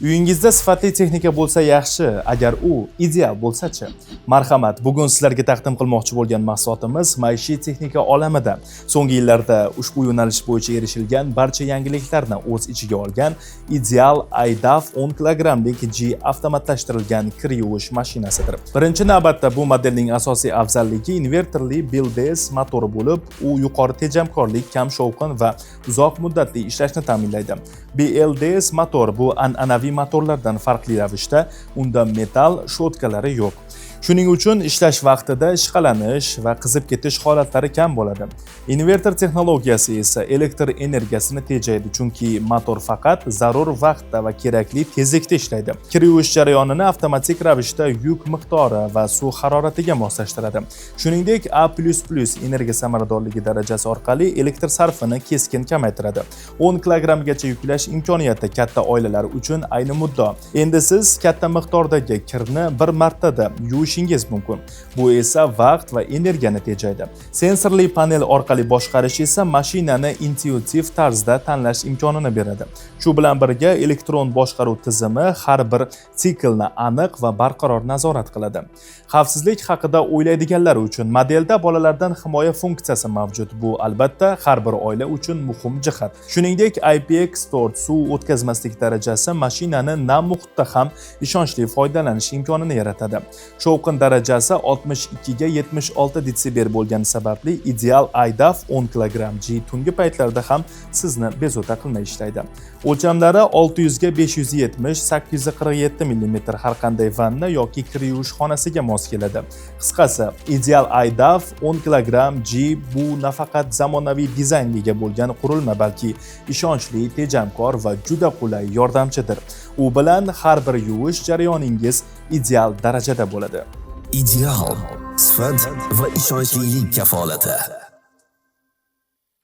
Uyingizda sifatli texnika bo'lsa yaxshi, agar u ideal bo'lsa-chi? Marhamat, bugun sizlarga taqdim qilmoqchi bo'lgan mahsulotimiz maishiy texnika olamida so'nggi yillarda ushbu yo'nalish bo'yicha erishilgan barcha yangiliklarni o'z ichiga olgan ideal iDAF 10 kilogramlik G avtomatlashtirilgan kir yuvish mashinasidir. Birinchi navbatda bu modelning asosiy afzalligi invertorli BLDS motori bo'lib, u yuqori tejamkorlik, kam shovqin va uzoq muddatli ishlashni ta'minlaydi. BLDS motor bu an'anaviy motorlardan farqli ravishda unda metall shotkalari yo'q. Shuning uchun ishlash vaqtida ishqalanish va qizib ketish holatlari kam bo'ladi. Invertor texnologiyasi esa elektr energiyasini tejaydi, chunki motor faqat zarur vaqtda va kerakli tezlikda ishlaydi. Kir yuvish jarayonini avtomatik ravishda yuk miqdori va suv haroratiga moslashtiradi. Shuningdek, A++ energiya samaradorligi darajasi orqali elektr sarfini keskin kamaytiradi. 10 kilogrammgacha yuklash imkoniyati katta oilalar uchun ayni muddao. Endi siz katta miqdordagi kirni bir martada yuvishingiz mumkin. Bu esa vaqt va energiyani tejaydi. Sensorli panel orqali boshqarish esa mashinani intuitiv tarzda tanlash imkonini beradi. Shu bilan birga elektron boshqaruv tizimi har bir siklni aniq va barqaror nazorat qiladi. Xavfsizlik haqida o'ylaydiganlar uchun modelda bolalardan himoya funksiyasi mavjud. Bu albatta har bir oila uchun muhim jihat. Shuningdek, IPX4 suv o'tkazmaslik darajasi mashinani nam muhitda ham ishonchli foydalanish imkonini yaratadi. Shovqin darajasi 62 ga 76 desibel bo'lgani sababli ideal iDAF 10 kilogramm G tungi paytlarda ham sizni bezovta qilmay ishlaydi. O'lchamlari 600 ga 570, 847 mm har qanday vanna yoki kir yuvish xonasiga mos keladi. Qisqasi, ideal iDAF 10 kilogramm G bu nafaqat zamonaviy dizaynga ega bo'lgan qurilma, balki ishonchli, tejamkor va juda qulay yordamchidir. U bilan har bir yuvish jarayoningiz ideal darajada bo'ladi. Ideal sifat va ishonchlilik kafolati.